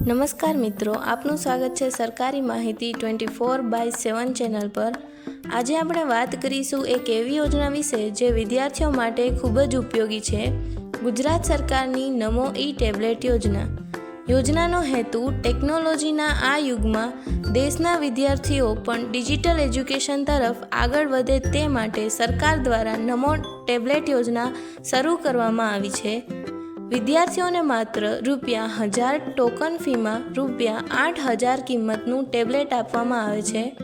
નમસ્કાર મિત્રો, આપનું સ્વાગત છે સરકારી માહિતી 24/7 ચેનલ પર। આજે આપણે વાત કરીશું એક એવી યોજના વિશે જે વિદ્યાર્થીઓ માટે ખૂબ જ ઉપયોગી છે। ગુજરાત સરકારની નમો ઈ-ટેબ્લેટ યોજના। યોજનાનો હેતુ ટેકનોલોજીના આ યુગમાં દેશના વિદ્યાર્થીઓ પણ ડિજિટલ એજ્યુકેશન તરફ આગળ વધે તે માટે સરકાર દ્વારા નમો ટેબ્લેટ યોજના શરૂ કરવામાં આવી છે। વિદ્યાર્થીઓને માત્ર ₹1000 ટોકન ફીમાં ₹8000 કિંમતનું ટેબ્લેટ આપવામાં આવે છે।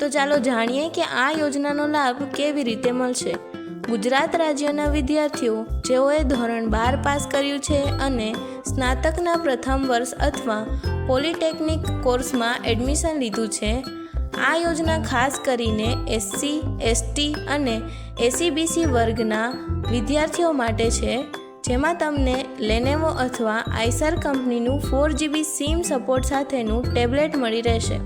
તો ચાલો જાણીએ કે આ યોજનાનો લાભ કેવી રીતે મળશે। ગુજરાત રાજ્યના વિદ્યાર્થીઓ જેઓએ ધોરણ 12 પાસ કર્યું છે અને સ્નાતકના પ્રથમ વર્ષ અથવા પોલિટેકનિક કોર્સમાં એડમિશન લીધું છે, આ યોજના ખાસ કરીને SC, ST અને SEBC વર્ગના વિદ્યાર્થીઓ માટે છે, જેમાં તમને લેનોવો અથવા આઈસર કંપનીનું 4GB સિમ સપોર્ટ સાથેનું ટેબ્લેટ મળી રહેશે।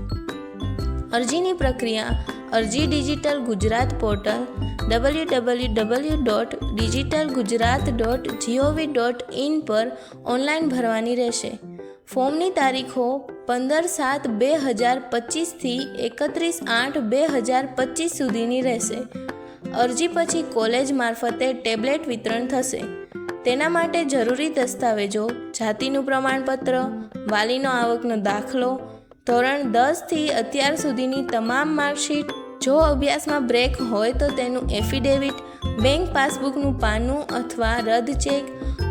અરજીની પ્રક્રિયા અરજી ડિજિટલ ગુજરાત પોર્ટલ www.digitalgujarat.gov.in પર ઓનલાઈન ભરવાની રહેશે। ફોર્મની તારીખો 15/7/2025 થી 31/8/2025 સુધીની રહેશે। અરજી પછી કોલેજ મારફતે ટેબ્લેટ વિતરણ થશે। તેના માટે જરૂરી દસ્તાવેજો જાતિનું પ્રમાણપત્ર, વાલીનો આવકનો દાખલો, ધોરણ 10 થી અત્યાર સુધીની તમામ માર્કશીટ, જો અભ્યાસમાં બ્રેક હોય તો તેનું એફિડેવિટ, બેંક પાસબુકનું પાનું અથવા રદ ચેક,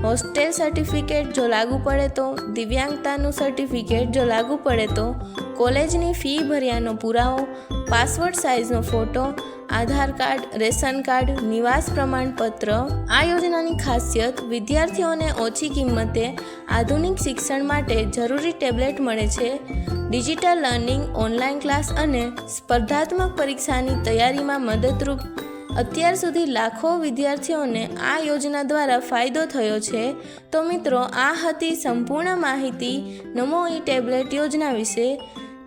હોસ્ટેલ સર્ટિફિકેટ જો લાગુ પડે તો, દિવ્યાંગતાનું સર્ટિફિકેટ જો લાગુ પડે તો, કોલેજની ફી ભર્યાનો પુરાવો, પાસપોર્ટ સાઇઝનો ફોટો, આધાર કાર્ડ, રેશન કાર્ડ, નિવાસ પ્રમાણપત્ર। આ યોજનાની ખાસિયત વિદ્યાર્થીઓને ઓછી કિંમતે આધુનિક શિક્ષણ માટે જરૂરી ટેબ્લેટ મળે છે। ડિજિટલ લર્નિંગ, ઓનલાઈન ક્લાસ અને સ્પર્ધાત્મક પરીક્ષાની તૈયારીમાં મદદરૂપ અત્યાર સુધી લાખો વિદ્યાર્થીઓને આ યોજના દ્વારા ફાયદો થયો છે। તો મિત્રો, આ હતી સંપૂર્ણ માહિતી નમો ઈ-ટેબ્લેટ યોજના વિશે।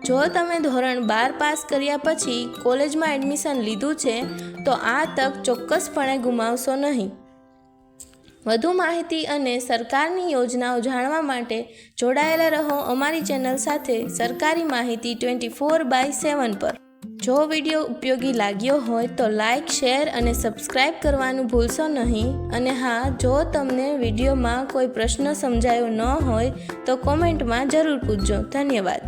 જો તમે ધોરણ 12 પાસ કર્યા પછી કોલેજમાં એડમિશન લીધું છે તો આ તક ચોક્કસપણે ગુમાવશો નહીં। વધુ માહિતી અને સરકારની યોજનાઓ જાણવા માટે જોડાયેલા રહો અમારી ચેનલ સાથે સરકારી માહિતી 24/7 પર। જો વિડીયો ઉપયોગી લાગ્યો હોય તો લાઇક, શેર અને સબસ્ક્રાઈબ કરવાનું ભૂલશો નહીં। અને હા, જો તમને વિડીયોમાં કોઈ પ્રશ્ન સમજાયો ન હોય તો કોમેન્ટમાં જરૂર પૂછજો। ધન્યવાદ।